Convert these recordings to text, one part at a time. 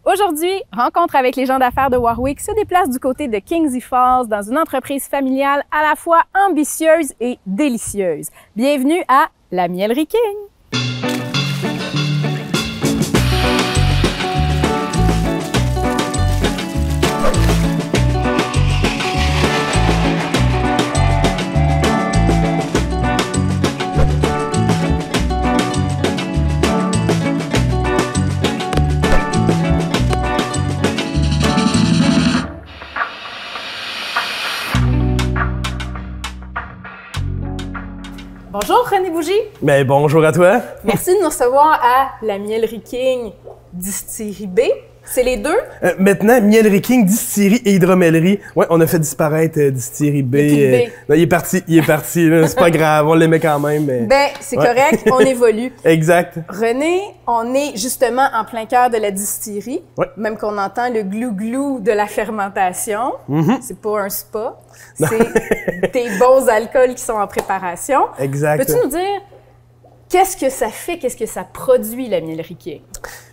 Aujourd'hui, rencontre avec les gens d'affaires de Warwick se déplace du côté de Kingsley Falls dans une entreprise familiale à la fois ambitieuse et délicieuse. Bienvenue à la Mielerie King! Bonjour René Bougie. Ben bonjour à toi. Merci de nous recevoir à la Mielerie King Distillerie B. C'est les deux? Maintenant, Mielerie King, distillerie et hydromellerie. Ouais, on a fait disparaître distillerie B. Non, il est parti. C'est pas grave, on l'aimait quand même. Mais... Ben, c'est correct, on évolue. Exact. René, on est justement en plein cœur de la distillerie. Ouais. Même qu'on entend le glou-glou de la fermentation. C'est pas un spa. C'est des bons alcools qui sont en préparation. Exact. Peux-tu nous dire qu'est-ce que ça fait, qu'est-ce que ça produit, la Mielerie King?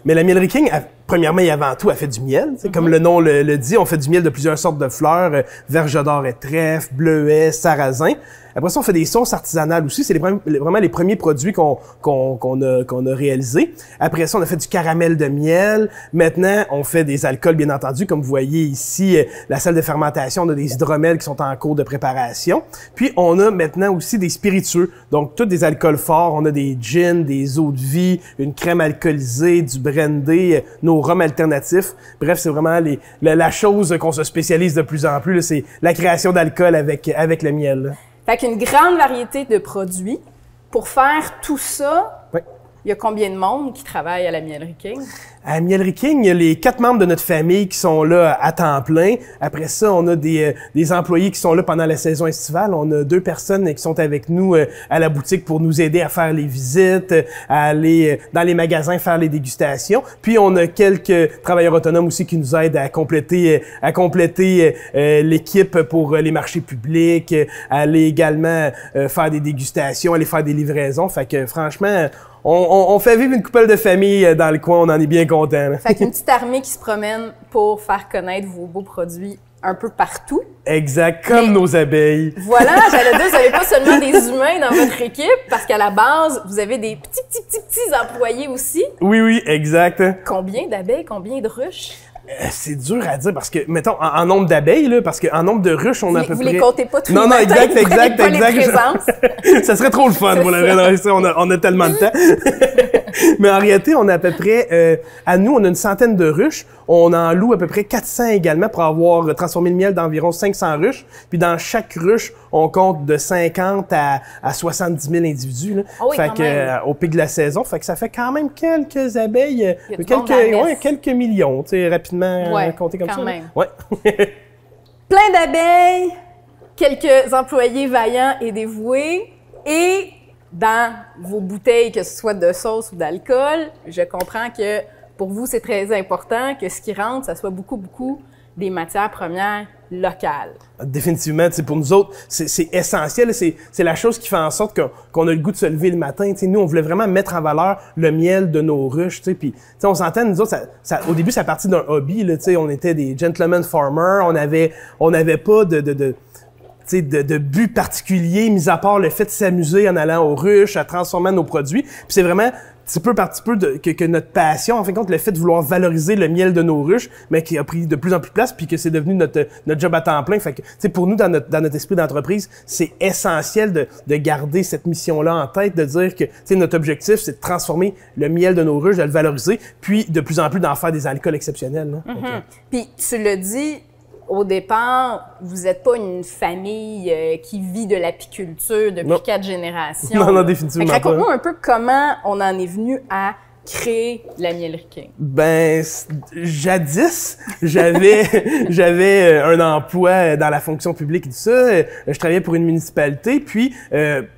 Mais la Mielerie King, premièrement et avant tout, elle fait du miel. Comme le nom le dit, on fait du miel de plusieurs sortes de fleurs, verge d'or et trèfle, bleuet, sarrasin. Après ça, on fait des sauces artisanales aussi. C'est vraiment les premiers produits qu'on a réalisés. Après ça, on a fait du caramel de miel. Maintenant, on fait des alcools, bien entendu. Comme vous voyez ici, la salle de fermentation, on a des hydromels qui sont en cours de préparation. Puis, on a maintenant aussi des spiritueux. Donc, tous des alcools forts. On a des gins, des eaux de vie, une crème alcoolisée, du brandy, nos rhums alternatifs. Bref, c'est vraiment la chose qu'on se spécialise de plus en plus. C'est la création d'alcool avec le miel. Là. Fait qu'une grande variété de produits. Pour faire tout ça, oui. Il y a combien de monde qui travaille à la Mielerie King? À Mielerie King, il y a les 4 membres de notre famille qui sont là à temps plein. Après ça, on a des employés qui sont là pendant la saison estivale. On a 2 personnes qui sont avec nous à la boutique pour nous aider à faire les visites, à aller dans les magasins faire les dégustations. Puis on a quelques travailleurs autonomes aussi qui nous aident à compléter l'équipe pour les marchés publics, aller également faire des dégustations, aller faire des livraisons. Fait que franchement, on fait vivre une couple de famille dans le coin, on en est bien content. Là. Fait qu'une petite armée qui se promène pour faire connaître vos beaux produits un peu partout. Exact, comme nos abeilles. Voilà, j'allais dire, vous n'avez pas seulement des humains dans votre équipe, parce qu'à la base, vous avez des petits employés aussi. Oui, exact. Combien d'abeilles, combien de ruches? C'est dur à dire parce que, mettons, en nombre d'abeilles, là, parce qu'en nombre de ruches, on a à peu près... Vous les comptez pas tous les Non, matins, exact. Les présences. Ça serait trop le fun pour la vraie on a tellement de temps. Mais en réalité, on a à peu près, à nous, on a une centaine de ruches. On en loue à peu près 400 également pour avoir transformé le miel d'environ 500 ruches. Puis dans chaque ruche, on compte de 50 à 70 000 individus. Là. Oh oui, fait que, au pic de la saison, fait que ça fait quand même quelques abeilles, quelques millions, tu sais, rapidement compter comme quand ça. Même. Ouais. Plein d'abeilles, quelques employés vaillants et dévoués, et dans vos bouteilles, que ce soit de sauce ou d'alcool, je comprends que pour vous, c'est très important que ce qui rentre, ça soit beaucoup des matières premières locales. Définitivement, pour nous autres, c'est essentiel. C'est la chose qui fait en sorte qu'on a le goût de se lever le matin. T'sais, nous, on voulait vraiment mettre en valeur le miel de nos ruches. Puis, on s'entend, nous autres, au début, ça partit d'un hobby. Là, on était des gentlemen farmers. On avait pas de but particulier, mis à part le fait de s'amuser en allant aux ruches, à transformer nos produits. Puis c'est vraiment petit peu par petit peu que notre passion, en fin de compte, le fait de vouloir valoriser le miel de nos ruches, mais qui a pris de plus en plus de place, puis que c'est devenu notre job à temps plein. Fait que, pour nous, dans notre esprit d'entreprise, c'est essentiel de garder cette mission-là en tête, de dire que, notre objectif, c'est de transformer le miel de nos ruches, de le valoriser, puis de plus en plus d'en faire des alcools exceptionnels. Là. Puis tu le dis, au départ, vous n'êtes pas une famille qui vit de l'apiculture depuis 4 générations. Non, définitivement pas. Raconte-nous un peu comment on en est venu à créer la Mielerie King. Ben, jadis, j'avais un emploi dans la fonction publique et tout ça. Je travaillais pour une municipalité, puis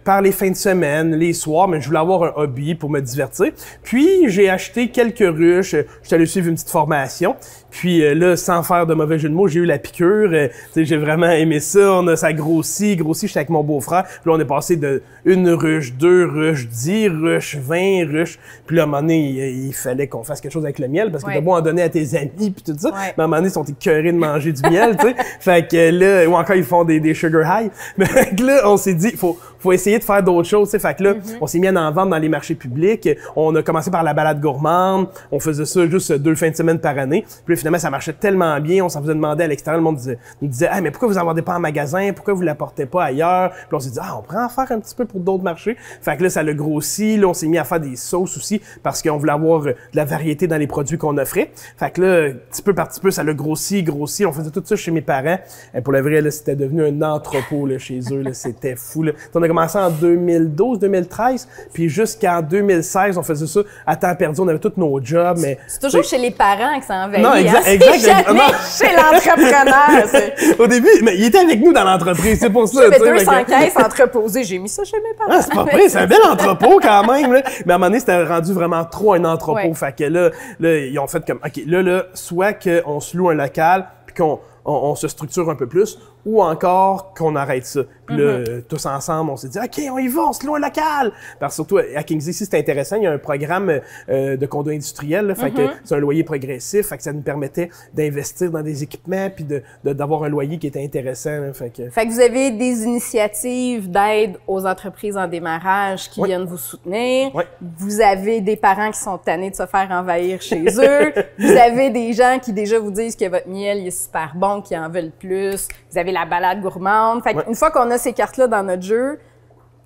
par les fins de semaine, les soirs, mais je voulais avoir un hobby pour me divertir. Puis j'ai acheté quelques ruches, j'étais allé suivre une petite formation. Puis là, sans faire de mauvais jeu de mots, j'ai eu la piqûre. Tu sais, j'ai vraiment aimé ça. Ça grossit. J'étais avec mon beau-frère. Puis là, on est passé de 1 ruche, 2 ruches, 10 ruches, 20 ruches. Puis là, à un moment donné, il fallait qu'on fasse quelque chose avec le miel parce que t'as beau en donner à tes amis puis tout ça. Mais à un moment donné, ils sont écœurés de manger du miel, tu sais. Fait que là, ou encore, ils font des sugar high. Mais là, on s'est dit, faut essayer de faire d'autres choses, tu sais. Fait que là, on s'est mis à en vendre dans les marchés publics. On a commencé par la balade gourmande. On faisait ça juste 2 fins de semaine par année. Puis là, finalement, ça marchait tellement bien. On s'en faisait demander à l'extérieur. Le monde nous disait, ah, mais pourquoi vous en vendez pas en magasin? Pourquoi vous l'apportez pas ailleurs? Puis là, on s'est dit, on pourrait en faire un petit peu pour d'autres marchés. Fait que là, ça l'a grossi. Là, on s'est mis à faire des sauces aussi parce qu'on voulait avoir de la variété dans les produits qu'on offrait. Fait que là, petit peu par petit peu, ça l'a grossi. On faisait tout ça chez mes parents. Et pour le vrai, là, c'était devenu un entrepôt, là, chez eux, là. C'était fou, là. On a commencé en 2012, 2013. Puis jusqu'en 2016, on faisait ça à temps perdu. On avait tous nos jobs, mais... C'est toujours chez les parents que ça envahit. Non, C'est jamais chez l'entrepreneur. Au début, mais il était avec nous dans l'entreprise, c'est pour ça. J'avais 200 caisses entreposées. J'ai mis ça chez mes parents. Ah, c'est pas vrai, c'est un bel entrepôt quand même, là. Mais à un moment donné, c'était rendu vraiment trop un entrepôt. Ouais. Fait que là, ils ont fait comme, OK, là, soit qu'on se loue un local, puis qu'on se structure un peu plus, ou encore qu'on arrête ça. Puis là, tous ensemble, on s'est dit, OK, on y va, on se loue un local! Parce que surtout, à Kingsley, ici, c'est intéressant, il y a un programme de condo industriel, là, fait que c'est un loyer progressif, fait que ça nous permettait d'investir dans des équipements, puis d'avoir un loyer qui était intéressant. Là, fait que vous avez des initiatives d'aide aux entreprises en démarrage qui viennent vous soutenir. Oui. Vous avez des parents qui sont tannés de se faire envahir chez eux. Vous avez des gens qui déjà vous disent que votre miel il est super bon, qui en veulent plus. Vous avez la balade gourmande. Fait une fois qu'on a ces cartes-là dans notre jeu,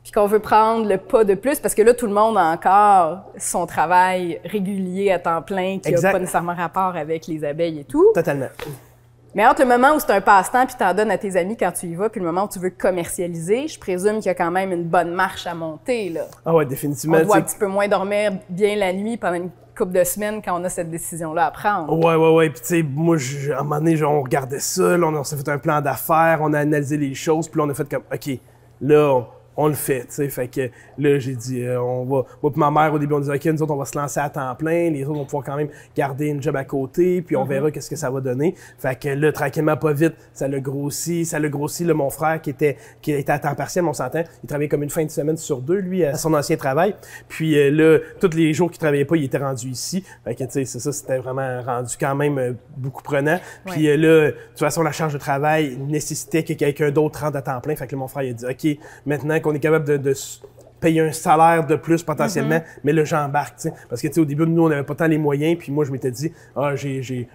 puis qu'on veut prendre le pas de plus, parce que là, tout le monde a encore son travail régulier à temps plein, qui n'a pas nécessairement rapport avec les abeilles et tout. Totalement. Mais entre le moment où c'est un passe-temps, puis t'en donnes à tes amis quand tu y vas, puis le moment où tu veux commercialiser, je présume qu'il y a quand même une bonne marche à monter, là. Ah ouais, définitivement. On doit un petit peu moins dormir bien la nuit pendant une couple de semaines quand on a cette décision-là à prendre. Ouais. Puis tu sais, moi, à un moment donné, on regardait ça, là, on s'est fait un plan d'affaires, on a analysé les choses, puis là, on a fait comme, OK, là, on le fait, tu sais. Fait que là, j'ai dit, moi pis ma mère, au début, on disait, OK, nous autres, on va se lancer à temps plein. Les autres vont pouvoir quand même garder une job à côté, puis on verra qu'est-ce que ça va donner. Fait que là, tranquillement, pas vite, ça l'a grossi. Là, mon frère, qui était à temps partiel, on s'entend, il travaillait comme une fin de semaine sur 2, lui, à son ancien travail. Puis là, tous les jours qu'il travaillait pas, il était rendu ici. Fait que, tu sais, c'est ça, c'était vraiment rendu quand même beaucoup prenant. Puis là, de toute façon, la charge de travail nécessitait que quelqu'un d'autre rentre à temps plein. Fait que là, mon frère, il a dit, OK, maintenant qu'on est capable de payer un salaire de plus potentiellement, mais là, j'embarque, tu sais. Parce que, tu sais, au début, nous, on n'avait pas tant les moyens, puis moi, je m'étais dit, j'ai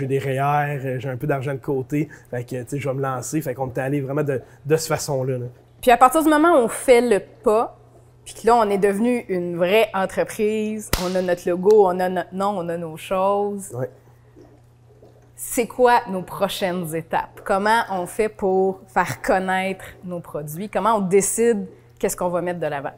des REER, j'ai un peu d'argent de côté, fait que, tu sais, je vais me lancer. Fait qu'on était allé vraiment de cette façon-là, là. Puis à partir du moment où on fait le pas, puis que là, on est devenu une vraie entreprise, on a notre logo, on a notre nom, on a nos choses. Ouais. C'est quoi nos prochaines étapes? Comment on fait pour faire connaître nos produits? Comment on décide qu'est-ce qu'on va mettre de l'avant?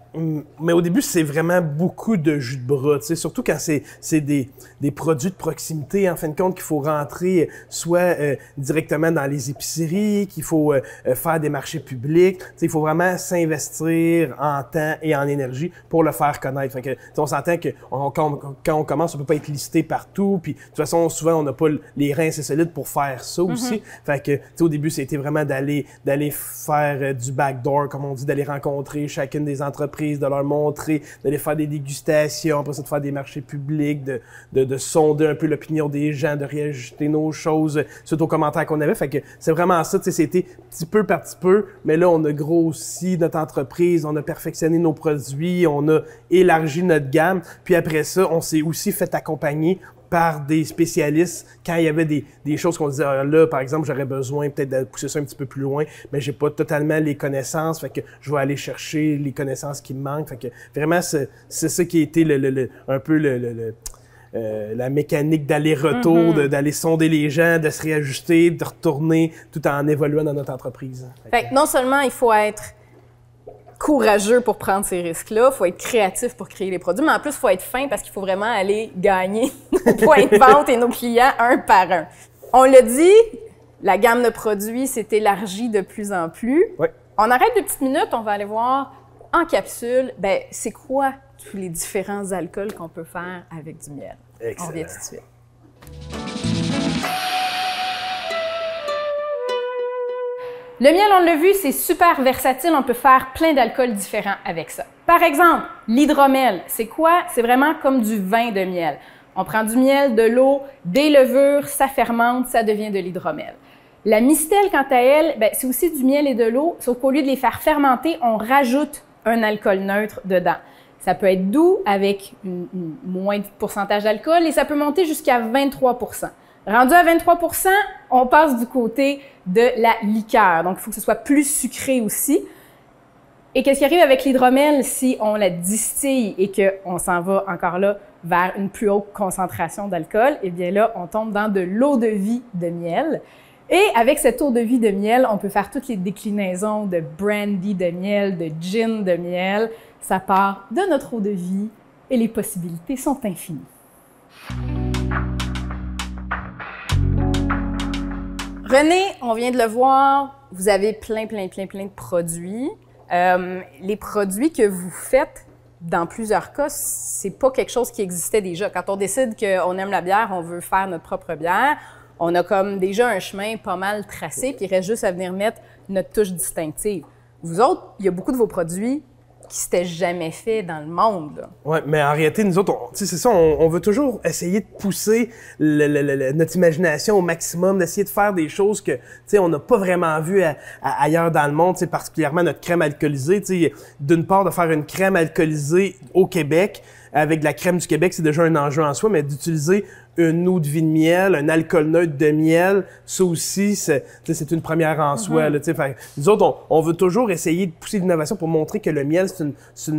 Mais au début, c'est vraiment beaucoup de jus de bras, tu sais, surtout quand c'est des produits de proximité, en fin de compte, qu'il faut rentrer soit directement dans les épiceries, qu'il faut faire des marchés publics. Tu sais, il faut vraiment s'investir en temps et en énergie pour le faire connaître. Fait que, on s'entend que quand on commence, on peut pas être listé partout, puis de toute façon, souvent, on n'a pas les reins assez solides pour faire ça aussi. Fait que, tu sais, au début, c'était vraiment d'aller faire du backdoor, comme on dit, d'aller rencontrer chacune des entreprises, de leur montrer, d'aller faire des dégustations, après ça de faire des marchés publics, de sonder un peu l'opinion des gens, de réajuster nos choses suite aux commentaires qu'on avait. Fait que c'est vraiment ça, tu sais, c'était petit peu par petit peu, mais là, on a grossi notre entreprise, on a perfectionné nos produits, on a élargi notre gamme, puis après ça, on s'est aussi fait accompagner par des spécialistes quand il y avait des choses qu'on disait là, par exemple, j'aurais besoin peut-être de pousser ça un petit peu plus loin, mais j'ai pas totalement les connaissances, fait que je vais aller chercher les connaissances qui me manquent. Fait que vraiment, c'est ça qui a été un peu la mécanique d'aller-retour, d'aller sonder les gens, de se réajuster, de retourner tout en évoluant dans notre entreprise. Fait que non seulement il faut être courageux pour prendre ces risques-là, il faut être créatif pour créer les produits, mais en plus, il faut être fin parce qu'il faut vraiment aller gagner nos points de vente et nos clients un par un. On l'a dit, la gamme de produits s'est élargie de plus en plus. Oui. On arrête 2 petites minutes, on va aller voir en capsule, c'est quoi tous les différents alcools qu'on peut faire avec du miel. Excellent. On revient tout de suite. Le miel, on l'a vu, c'est super versatile. On peut faire plein d'alcools différents avec ça. Par exemple, l'hydromel, c'est quoi? C'est vraiment comme du vin de miel. On prend du miel, de l'eau, des levures, ça fermente, ça devient de l'hydromel. La mystelle, quant à elle, c'est aussi du miel et de l'eau, sauf qu'au lieu de les faire fermenter, on rajoute un alcool neutre dedans. Ça peut être doux avec moins de pourcentage d'alcool et ça peut monter jusqu'à 23%. Rendu à 23%, on passe du côté de la liqueur. Donc, il faut que ce soit plus sucré aussi. Et qu'est-ce qui arrive avec l'hydromel si on la distille et qu'on s'en va encore là vers une plus haute concentration d'alcool? Eh bien là, on tombe dans de l'eau-de-vie de miel. Et avec cette eau-de-vie de miel, on peut faire toutes les déclinaisons de brandy de miel, de gin de miel. Ça part de notre eau-de-vie et les possibilités sont infinies. René, on vient de le voir, vous avez plein de produits. Les produits que vous faites, dans plusieurs cas, c'est pas quelque chose qui existait déjà. Quand on décide qu'on aime la bière, on veut faire notre propre bière, on a comme déjà un chemin pas mal tracé, puis il reste juste à venir mettre notre touche distinctive. Vous autres, il y a beaucoup de vos produits qui s'étaient jamais fait dans le monde. Oui, mais en réalité, nous autres, c'est ça, on veut toujours essayer de pousser notre imagination au maximum, d'essayer de faire des choses que, on n'a pas vraiment vues ailleurs dans le monde, particulièrement notre crème alcoolisée. D'une part, de faire une crème alcoolisée au Québec, avec de la crème du Québec, c'est déjà un enjeu en soi, mais d'utiliser une eau de vie de miel, un alcool neutre de miel, ça aussi, c'est une première en soi. Là, nous autres, on veut toujours essayer de pousser l'innovation pour montrer que le miel, c'est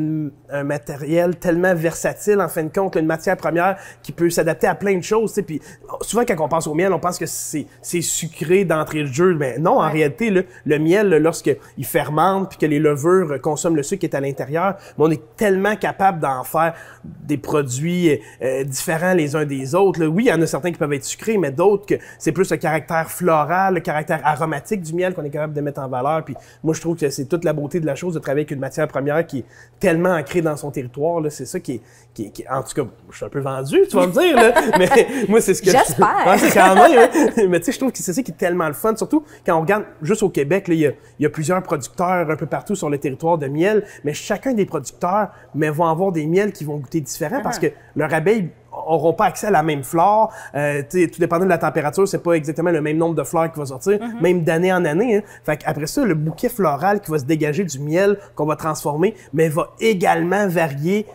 un matériel tellement versatile, en fin de compte, une matière première qui peut s'adapter à plein de choses. Puis souvent, quand on pense au miel, on pense que c'est sucré d'entrée de jeu. Mais non, en réalité, là, le miel, lorsqu'il fermente puis que les levures consomment le sucre qui est à l'intérieur, on est tellement capable d'en faire des produits différents les uns des autres. Là. Oui, il y en a certains qui peuvent être sucrés, mais d'autres que c'est plus le caractère floral, le caractère aromatique du miel qu'on est capable de mettre en valeur. Puis moi, je trouve que c'est toute la beauté de la chose de travailler avec une matière première qui est tellement ancrée dans son territoire. Là. C'est ça qui est... En tout cas, je suis un peu vendu, tu vas me dire, là. Mais moi, c'est ce que... J'espère! C'est quand même, hein? Mais tu sais, je trouve que c'est ça qui est tellement le fun. Surtout quand on regarde juste au Québec, là, il y a plusieurs producteurs un peu partout sur le territoire de miel, mais chacun des producteurs vont avoir des miels qui vont goûter différents parce que leurs abeilles auront pas accès à la même flore. Tout dépendant de la température, c'est pas exactement le même nombre de fleurs qui va sortir, même d'année en année. Hein. Fait qu'après ça, le bouquet floral qui va se dégager du miel qu'on va transformer, mais va également varier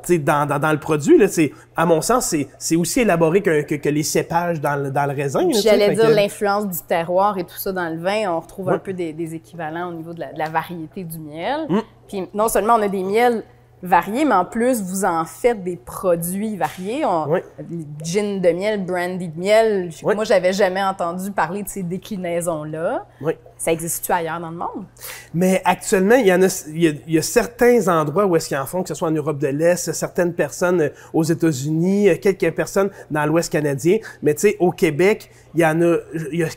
dans le produit. Là, à mon sens, c'est aussi élaboré que les cépages dans le raisin. J'allais dire l'influence du terroir et tout ça dans le vin. On retrouve un peu des équivalents au niveau de la variété du miel. Puis non seulement on a des miels variés, mais en plus, vous en faites des produits variés. Gin de miel, brandy de miel. Moi, j'avais jamais entendu parler de ces déclinaisons-là. Ça existe-tu ailleurs dans le monde? Mais actuellement, il y a certains endroits où est-ce qu'ils en font, que ce soit en Europe de l'Est, certaines personnes aux États-Unis, quelques personnes dans l'Ouest canadien. Mais tu sais, au Québec, il y a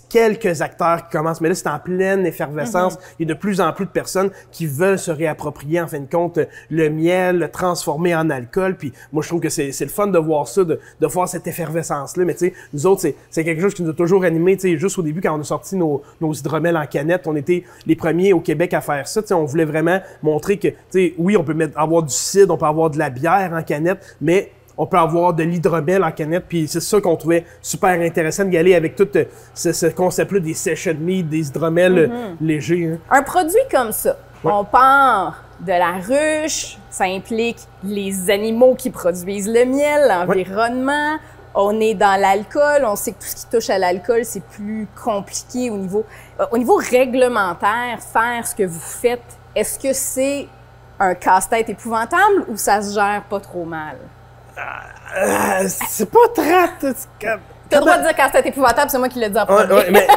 quelques acteurs qui commencent, mais là, c'est en pleine effervescence. Il y a de plus en plus de personnes qui veulent se réapproprier, en fin de compte, le miel, le transformer en alcool. Puis moi, je trouve que c'est le fun de voir ça, de voir cette effervescence-là. Mais tu sais, nous autres, c'est quelque chose qui nous a toujours animés. Tu sais, juste au début, quand on a sorti nos hydromel en canette, on était les premiers au Québec à faire ça. Tu sais, on voulait vraiment montrer que, tu sais, oui, on peut avoir du cidre, on peut avoir de la bière en canette, mais on peut avoir de l'hydromel en canette, puis c'est ça qu'on trouvait super intéressant d'y aller avec tout ce concept-là des session mead, des hydromels légers. Hein. Un produit comme ça, on part de la ruche, ça implique les animaux qui produisent le miel, l'environnement, on est dans l'alcool, on sait que tout ce qui touche à l'alcool, c'est plus compliqué au niveau réglementaire, faire ce que vous faites. Est-ce que c'est un casse-tête épouvantable ou ça se gère pas trop mal? C'est pas très... T'as le droit de dire casse-tête épouvantable, c'est moi qui l'ai dit en premier. Mais...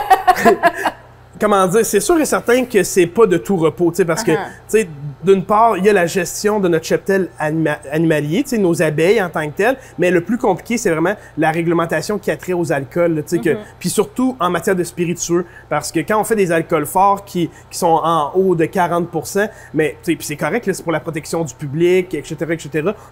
Comment dire, c'est sûr et certain que c'est pas de tout repos, tu sais, parce que, tu sais, d'une part, il y a la gestion de notre cheptel animalier, tu sais, nos abeilles en tant que telles, mais le plus compliqué, c'est vraiment la réglementation qui a trait aux alcools, tu sais, puis surtout en matière de spiritueux, parce que quand on fait des alcools forts qui sont en haut de 40%, mais tu sais, puis c'est correct, là, c'est pour la protection du public, etc.,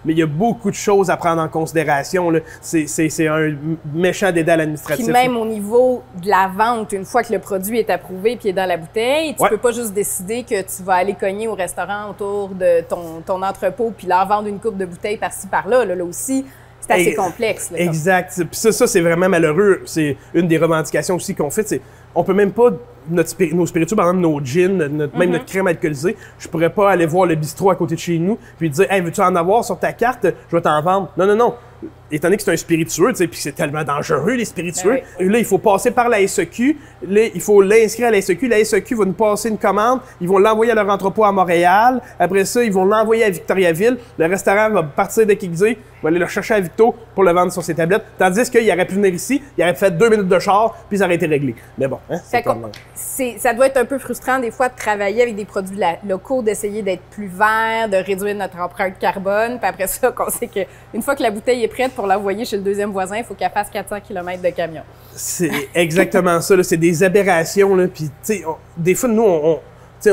mais il y a beaucoup de choses à prendre en considération, là. C'est un méchant dédale administratif. Puis même au niveau de la vente, une fois que le produit est approuvé puis est dans la bouteille, tu peux pas juste décider que tu vas aller cogner au restaurant autour de ton entrepôt puis leur vendre une coupe de bouteilles par-ci par-là. Là aussi, c'est assez complexe. Là, exact. Puis ça c'est vraiment malheureux. C'est une des revendications aussi qu'on fait. C'est on peut même pas nos spiritueux, par exemple nos gins, même notre crème alcoolisée, je pourrais pas aller voir le bistrot à côté de chez nous puis dire hey, veux-tu en avoir sur ta carte, je vais t'en vendre. Non. Étant donné que c'est un spiritueux, tu sais, puis c'est tellement dangereux, les spiritueux, là, il faut passer par la SEQ, là, il faut l'inscrire à la SEQ, la SEQ va nous passer une commande, ils vont l'envoyer à leur entrepôt à Montréal, après ça, ils vont l'envoyer à Victoriaville, le restaurant va partir de Kixé, va aller le chercher à Victo pour le vendre sur ses tablettes, tandis qu'il aurait pu venir ici, il aurait fait 2 minutes de char, puis ça aurait été réglé. Mais bon, hein, ça doit être un peu frustrant des fois de travailler avec des produits locaux, d'essayer d'être plus vert, de réduire notre empreinte carbone, puis après ça, qu'on sait qu'une fois que la bouteille est prête pour l'envoyer chez le deuxième voisin, il faut qu'elle fasse 400 km de camion. C'est exactement ça, là. C'est des aberrations, là. Puis, tu sais, des fois, nous,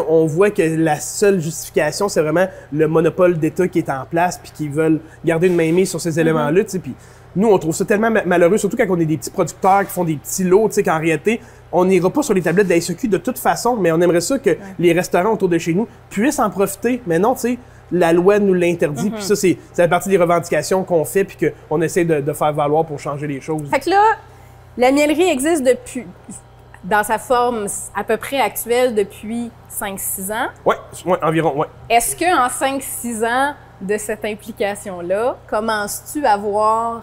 on voit que la seule justification, c'est vraiment le monopole d'État qui est en place puis qui veulent garder une mainmise sur ces éléments-là, tu sais. Puis, nous, on trouve ça tellement malheureux, surtout quand on est des petits producteurs qui font des petits lots, tu sais, qu'en réalité, on n'ira pas sur les tablettes de la SEQ de toute façon, mais on aimerait ça que les restaurants autour de chez nous puissent en profiter. Mais non, tu sais, la loi nous l'interdit. Puis ça, c'est la partie des revendications qu'on fait puis qu'on essaie de faire valoir pour changer les choses. Fait que là, la miellerie existe depuis, dans sa forme à peu près actuelle, depuis 5-6 ans. Oui, environ, oui. Est-ce qu'en 5-6 ans de cette implication-là, commences-tu à voir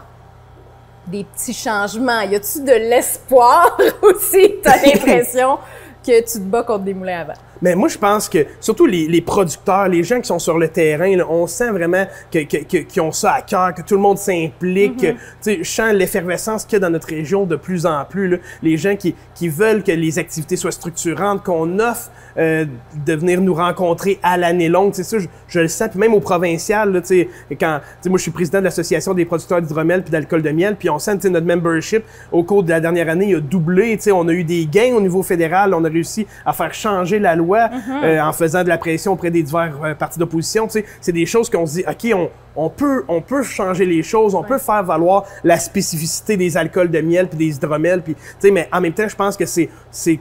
des petits changements? Y a-tu de l'espoir aussi? T'as l'impression que tu te bats contre des moulins à vent? Mais moi, je pense que, surtout les producteurs, les gens qui sont sur le terrain, là, on sent vraiment qu'ils ont ça à cœur, que tout le monde s'implique. Tu sais, je sens l'effervescence qu'il y a dans notre région de plus en plus, là. Les gens qui veulent que les activités soient structurantes, qu'on offre de venir nous rencontrer à l'année longue. Tu sais, ça, je le sens. Puis même au provincial, là, tu sais, moi, je suis président de l'Association des producteurs d'hydromel puis d'alcool de miel, puis on sent, tu sais, notre membership, au cours de la dernière année, il a doublé. Tu sais, on a eu des gains au niveau fédéral. On a réussi à faire changer la loi en faisant de la pression auprès des divers partis d'opposition. Tu sais, c'est des choses qu'on se dit, OK, on peut changer les choses, on peut faire valoir la spécificité des alcools de miel puis des hydromels, puis tu sais, mais en même temps, je pense que c'est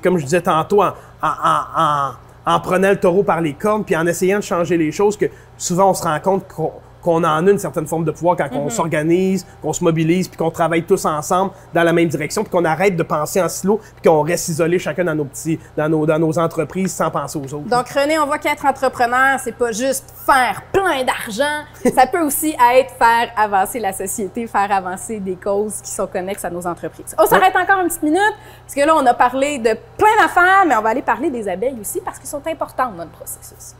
comme je disais tantôt, en prenant le taureau par les cornes puis en essayant de changer les choses, que souvent on se rend compte qu'on en a une certaine forme de pouvoir quand on s'organise, qu'on se mobilise, puis qu'on travaille tous ensemble dans la même direction, puis qu'on arrête de penser en silo, puis qu'on reste isolé chacun dans nos entreprises sans penser aux autres. Donc René, on voit qu'être entrepreneur, c'est pas juste faire plein d'argent, ça peut aussi être faire avancer la société, faire avancer des causes qui sont connexes à nos entreprises. On s'arrête encore une petite minute, parce que là, on a parlé de plein d'affaires, mais on va aller parler des abeilles aussi, parce qu'elles sont importantes dans le processus.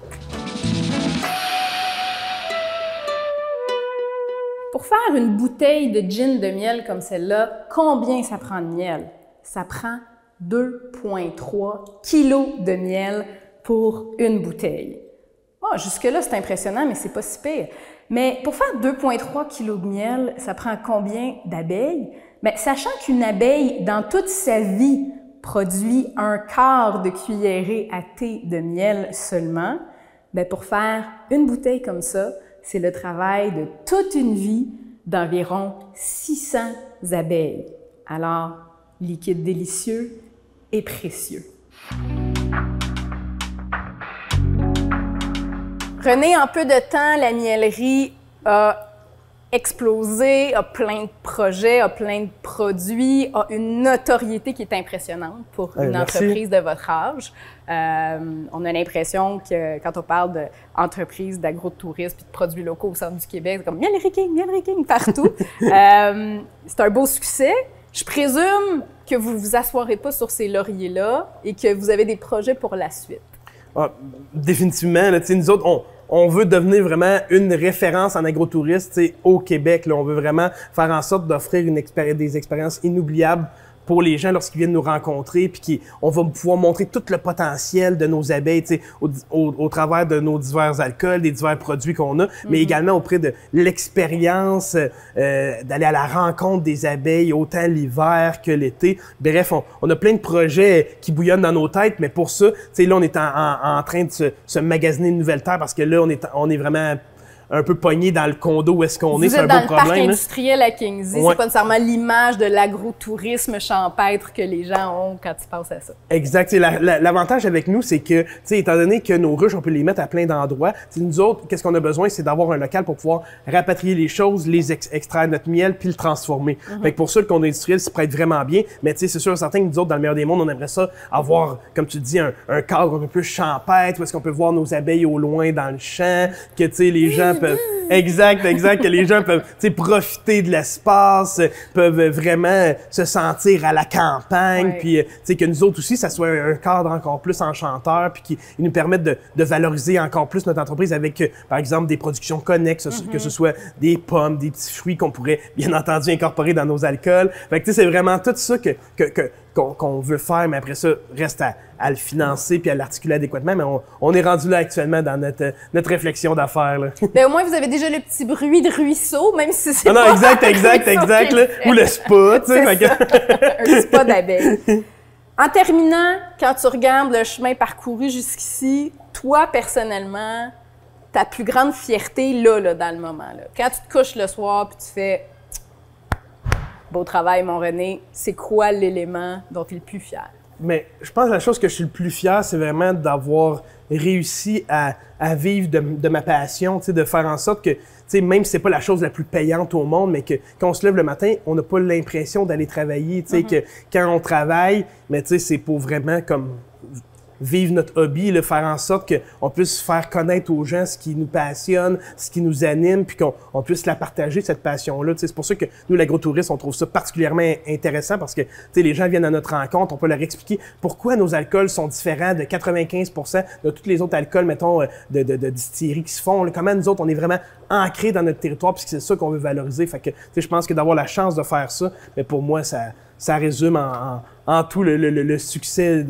Pour faire une bouteille de gin de miel comme celle-là, combien ça prend de miel? Ça prend 2,3 kilos de miel pour une bouteille. Oh, jusque-là, c'est impressionnant, mais c'est pas si pire. Mais pour faire 2,3 kilos de miel, ça prend combien d'abeilles? Bien, sachant qu'une abeille, dans toute sa vie, produit 1/4 de cuillerée à thé de miel seulement, bien, pour faire une bouteille comme ça, c'est le travail de toute une vie d'environ 600 abeilles. Alors, liquide délicieux et précieux. René, en peu de temps, la miellerie a explosé, a plein de projets, a plein de produits, a une notoriété qui est impressionnante pour une entreprise de votre âge. On a l'impression que quand on parle d'entreprises d'agro-tourisme et de produits locaux au centre du Québec, c'est comme Miellerie King partout. C'est un beau succès. Je présume que vous ne vous asseoirez pas sur ces lauriers-là et que vous avez des projets pour la suite. Ah, définitivement, là, nous autres, on veut devenir vraiment une référence en agrotourisme au Québec. Là. On veut vraiment faire en sorte d'offrir des expériences inoubliables pour les gens lorsqu'ils viennent nous rencontrer, puis on va pouvoir montrer tout le potentiel de nos abeilles, tu sais, au travers de nos divers alcools, des divers produits qu'on a, mais également auprès de l'expérience d'aller à la rencontre des abeilles, autant l'hiver que l'été. Bref, on a plein de projets qui bouillonnent dans nos têtes, mais pour ça, tu sais, là, on est en train de se magasiner une nouvelle terre parce que là, on est vraiment un peu pogné dans le condo où est-ce qu'on est, c'est un beau problème. Vous êtes dans le parc industriel à Kingsley, c'est pas nécessairement l'image de l'agrotourisme champêtre que les gens ont quand ils pensent à ça. Exact. L'avantage avec nous, c'est que, tu sais, étant donné que nos ruches, on peut les mettre à plein d'endroits, nous autres, qu'est-ce qu'on a besoin, c'est d'avoir un local pour pouvoir rapatrier les choses, les extraire notre miel, puis le transformer. Fait que pour ça, le condo industriel se prête vraiment bien, mais tu sais, c'est sûr et certain que nous autres, dans le meilleur des mondes, on aimerait ça avoir, comme tu dis, un cadre un peu plus champêtre, où est-ce qu'on peut voir nos abeilles au loin dans le champ, que, tu sais, les gens Exact, que les gens peuvent, tu sais, profiter de l'espace, peuvent vraiment se sentir à la campagne, puis, tu sais, que nous autres aussi, ça soit un cadre encore plus enchanteur, puis qui nous permette de valoriser encore plus notre entreprise avec, par exemple, des productions connexes, que ce soit des pommes, des petits fruits qu'on pourrait, bien entendu, incorporer dans nos alcools. Fait que, tu sais, c'est vraiment tout ça qu'on veut faire, mais après ça, reste à le financer puis à l'articuler adéquatement. Mais on est rendu là actuellement dans notre réflexion d'affaires. Ben, au moins, vous avez déjà le petit bruit de ruisseau, même si c'est non, exact, là. Ou le spa, tu sais. Un spa d'abeilles. En terminant, quand tu regardes le chemin parcouru jusqu'ici, toi, personnellement, ta plus grande fierté, là, dans le moment, là. Quand tu te couches le soir puis tu fais « Beau travail, mon René », c'est quoi l'élément dont tu es le plus fier? Mais je pense que la chose que je suis le plus fier, c'est vraiment d'avoir réussi à vivre de ma passion, tu sais, de faire en sorte que, tu sais, même si c'est pas la chose la plus payante au monde, mais que quand on se lève le matin, on n'a pas l'impression d'aller travailler, tu sais, que quand on travaille, mais tu sais, c'est pour vraiment comme vivre notre hobby, là, faire en sorte qu'on puisse faire connaître aux gens ce qui nous passionne, ce qui nous anime, puis qu'on puisse la partager, cette passion-là. C'est pour ça que nous, l'agrotourisme, on trouve ça particulièrement intéressant parce que les gens viennent à notre rencontre, on peut leur expliquer pourquoi nos alcools sont différents de 95% de tous les autres alcools, mettons, de distilleries qui se font. Là, comment nous autres, on est vraiment ancrés dans notre territoire, puisque c'est ça qu'on veut valoriser. Fait que, je pense que d'avoir la chance de faire ça, mais pour moi, ça résume en tout le succès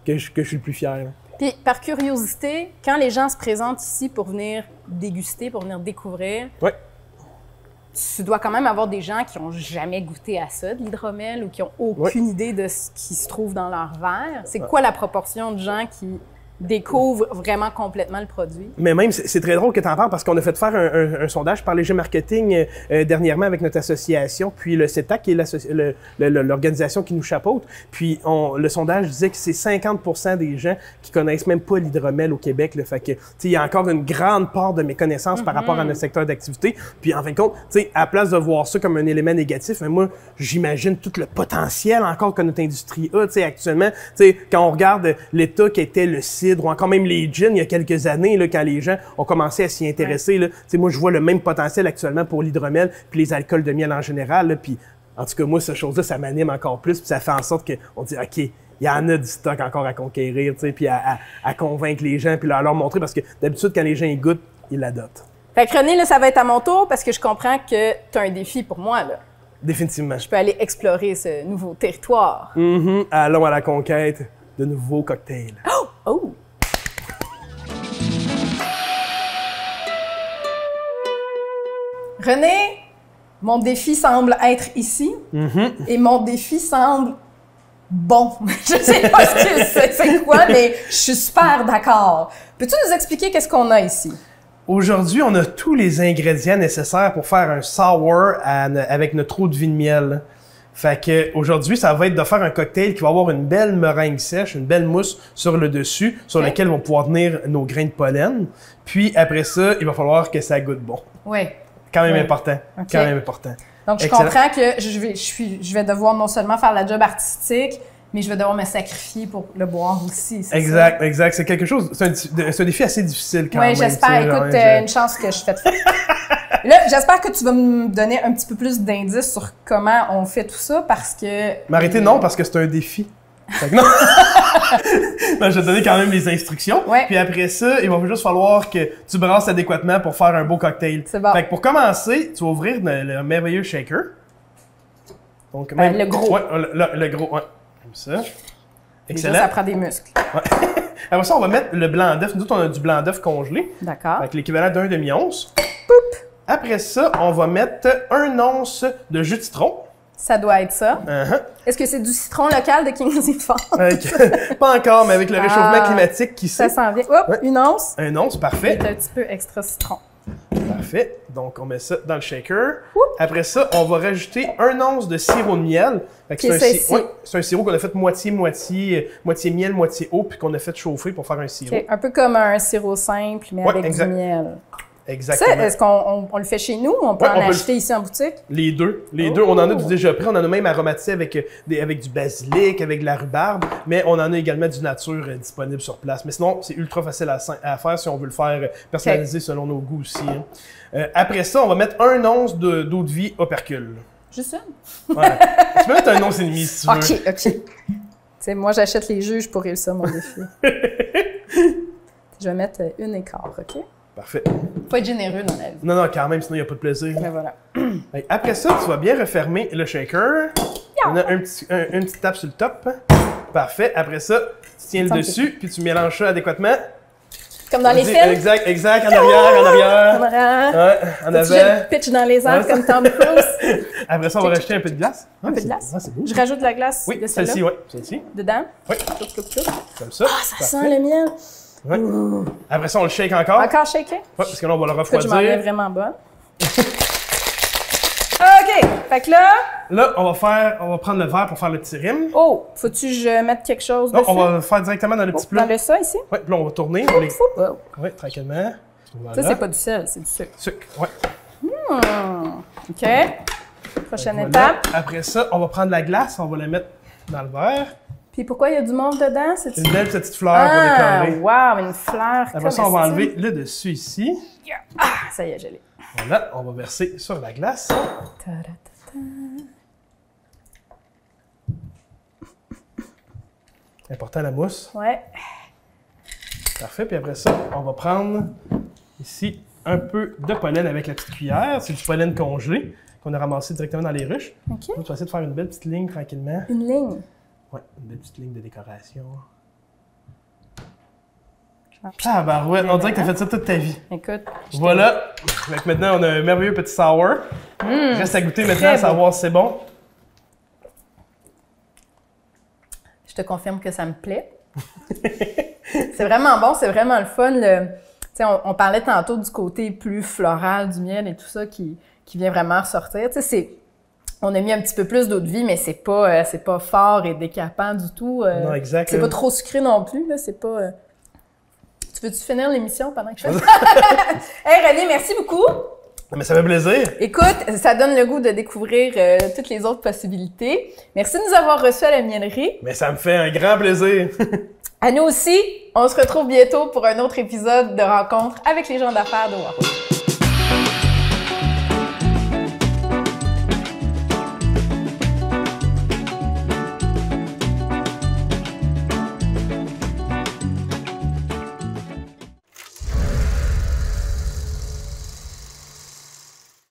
que je suis le plus fier. Là. Puis, par curiosité, quand les gens se présentent ici pour venir déguster, pour venir découvrir, tu dois quand même avoir des gens qui n'ont jamais goûté à ça, de l'hydromel, ou qui n'ont aucune idée de ce qui se trouve dans leur verre. C'est quoi la proportion de gens qui découvrent vraiment complètement le produit? Mais même, c'est très drôle que tu en parles parce qu'on a fait faire un sondage par Léger Marketing dernièrement avec notre association, puis le CETAC, qui est l'organisation qui nous chapeaute. Puis le sondage disait que c'est 50% des gens qui connaissent même pas l'hydromel au Québec. Là. Fait que, tu sais, il y a encore une grande part de méconnaissance par rapport à notre secteur d'activité. Puis en fin de compte, tu sais, à place de voir ça comme un élément négatif, mais moi, j'imagine tout le potentiel encore que notre industrie a. Tu sais, actuellement, tu sais, quand on regarde l'état qu'était le cidre ou encore même les gins il y a quelques années, là, quand les gens ont commencé à s'y intéresser, là, tu sais, moi, je vois le même potentiel actuellement pour l'hydromel puis les alcools de miel en général. Là, puis, en tout cas, moi, cette chose-là, ça m'anime encore plus puis ça fait en sorte qu'on dit, OK, il y en a du stock encore à conquérir, tu sais, puis à convaincre les gens puis leur montrer parce que d'habitude, quand les gens y goûtent, ils l'adoptent. Fait que René, là, ça va être à mon tour parce que je comprends que tu as un défi pour moi, là. Définitivement. Je peux aller explorer ce nouveau territoire. Allons à la conquête de nouveaux cocktails. Oh! René, mon défi semble être ici et mon défi semble bon. Je sais pas ce que c'est quoi, mais je suis super d'accord. Peux-tu nous expliquer qu'est-ce qu'on a ici? Aujourd'hui, on a tous les ingrédients nécessaires pour faire un sour avec notre eau de vie de miel. Fait que aujourd'hui, ça va être de faire un cocktail qui va avoir une belle meringue sèche, une belle mousse sur le dessus, sur laquelle vont pouvoir tenir nos grains de pollen. Puis après ça, il va falloir que ça goûte bon. Oui. Quand même important. Okay. Quand même important. Donc, je comprends que je vais devoir non seulement faire la job artistique, mais je vais devoir me sacrifier pour le boire aussi. Exact. C'est quelque chose, c'est un défi assez difficile quand même. Oui, j'espère. Écoute, une chance que je fais de faire. Là, j'espère que tu vas me donner un petit peu plus d'indices sur comment on fait tout ça parce que... Mais arrêtez, non, parce que c'est un défi. Fait que non. Non, je vais te donner quand même les instructions. Ouais. Puis après ça, il va juste falloir que tu brasses adéquatement pour faire un beau cocktail. C'est bon. Fait que pour commencer, tu vas ouvrir le merveilleux shaker. Donc, le gros. Ouais, le gros, ouais. Comme ça. Excellent. Déjà, ça prend des muscles. Ouais. Après ça, on va mettre le blanc d'œuf. Nous autres, on a du blanc d'œuf congelé. D'accord. Avec l'équivalent d'un demi-once. Après ça, on va mettre 1 once de jus de citron. Ça doit être ça. Uh-huh. Est-ce que c'est du citron local de Kingsley Falls? Pas encore, mais avec le réchauffement climatique, qui sait? Ça s'en vient. Hop, Ouais. 1 once. 1 once, parfait. C'est un petit peu extra citron. Parfait. Donc, on met ça dans le shaker. Après ça, on va rajouter 1 once de sirop de miel. Fait que c'est un sirop qu'on a fait moitié-moitié, moitié miel, moitié eau, puis qu'on a fait chauffer pour faire un sirop. Okay. Un peu comme un sirop simple, mais avec du miel. Exactement. Ça, est-ce qu'on le fait chez nous ou on peut en acheter ici en boutique? Les deux. Les deux. On en a déjà pris. On en a même aromatisé avec du basilic, avec de la rhubarbe, mais on en a également du nature disponible sur place. Mais sinon, c'est ultra facile à faire si on veut le faire personnalisé selon nos goûts aussi. Hein. Après ça, on va mettre 1 once d'eau de vie opercule. Juste une? Ouais. Tu peux mettre 1 once et demi si tu veux. OK. Tu sais, moi, j'achète les juges pour réussir mon défi. Je vais mettre 1/4, OK? Parfait. Faut être généreux dans la vie. Non, quand même, sinon il n'y a pas de plaisir. Mais voilà. Après ça, tu vas bien refermer le shaker. On a une petite tape sur le top. Parfait. Après ça, tu tiens le dessus, puis tu mélanges ça adéquatement. Comme dans les films? Exact. En arrière. Ouais, en avant. Je pitch dans les airs comme Tom Cruise. Après ça, on va rajouter un peu de glace. Un peu de glace? C'est beau. Je rajoute de la glace Oui, de celle-là? celle-ci, oui. Celle-ci. Dedans? Oui. Coupe. Comme ça. Ah, ça sent le miel. Ouais. Après ça, on le shake encore. Encore shaké? Ouais, parce que là, on va le Écoute, je m'en viens refroidir. vraiment bonne. OK. Fait que là... Là, on va prendre le verre pour faire le petit rime. Oh! Faut-tu que je mette quelque chose Non, dessus? on va le faire directement dans le petit plat. Dans le ça, ici? Ouais, puis là, on va tourner. Oh. Oui, tranquillement. Voilà. Ça, c'est pas du sel, c'est du sucre. Sucre, ouais. OK. Prochaine Voilà. étape. Après ça, on va prendre la glace, on va la mettre dans le verre. Puis pourquoi il y a du mauve dedans? C'est Une belle petite fleur pour décorer. Wow, une fleur. Après ça, on va enlever le dessus ici. Ah, ça y est, je l'ai. Voilà, on va verser sur la glace. Important la mousse. Ouais. Parfait. Puis après ça, on va prendre ici un peu de pollen avec la petite cuillère. C'est du pollen congelé qu'on a ramassé directement dans les ruches. OK. On va essayer de faire une belle petite ligne tranquillement. Une ligne. Ouais, une belle petite ligne de décoration. Ah, bah ouais, on dirait que t'as fait ça toute ta vie. Écoute. Voilà. Donc maintenant, on a un merveilleux petit sour. Reste à goûter maintenant, à savoir si c'est bon. Je te confirme que ça me plaît. C'est vraiment bon, c'est vraiment le fun. On parlait tantôt du côté plus floral du miel et tout ça qui vient vraiment ressortir. On a mis un petit peu plus d'eau de vie, mais c'est pas fort et décapant du tout. Non, exact. C'est pas trop sucré non plus. Là, c'est pas. Tu veux-tu finir l'émission pendant que je fais? Hey René, merci beaucoup. Mais ça fait plaisir. Écoute, ça donne le goût de découvrir toutes les autres possibilités. Merci de nous avoir reçus à la mielerie. Mais ça me fait un grand plaisir. À nous aussi, on se retrouve bientôt pour un autre épisode de Rencontre avec les gens d'affaires de Warhol.